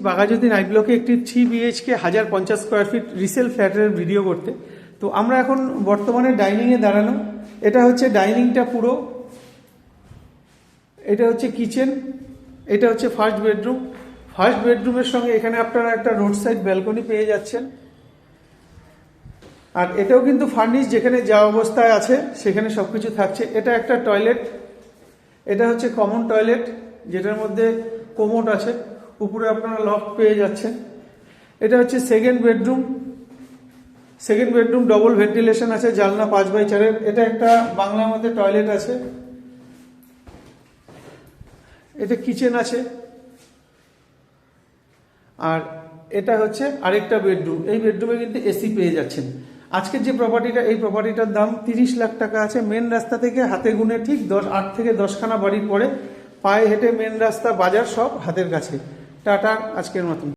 Baghajatin I ব্লকে একটি 3 BHK 1050 square feet resale ফ্ল্যাটের ভিডিও করতে। তো আমরা এখন বর্তমানে ডাইনিংয়ে দাঁড়ানো। এটা হচ্ছে ডাইনিংটা পুরো, এটা হচ্ছে কিচেন, এটা হচ্ছে ফার্স্ট বেডরুম। ফার্স্ট বেডরুমের সঙ্গে এখানে আপনারা একটা রোড সাইড ব্যালকনি পেয়ে যাচ্ছেন। আর এটাও কিন্তু ফার্নিশ, যেখানে যা অবস্থায় আছে সেখানে সব কিছু থাকছে। এটা একটা টয়লেট, এটা হচ্ছে কমন টয়লেট যেটার মধ্যে কোমোড আছে, উপরে আপনারা লফট পেয়ে যাচ্ছেন। এটা হচ্ছে second bedroom. Second bedroom double ventilation আছে, জানলা 5x4। এটা একটা বাংলার মধ্যে টয়লেট আছে। এটা কিচেন আছে। আর এটা হচ্ছে আরেকটা বেডরুম। এই বেডরুমে কিন্তু এসি পেয়ে যাচ্ছেন। আজকের যে প্রপার্টিটা, এই প্রপার্টিটার দাম 30 লাখ টাকা আছে। মেন রাস্তা থেকে হাতে গুনে ঠিক 8 থেকে 10খানা বাড়ির পরে পায়ে হেঁটে মেন রাস্তা, বাজার সব হাতের কাছে। টাটা, আজকের মতন।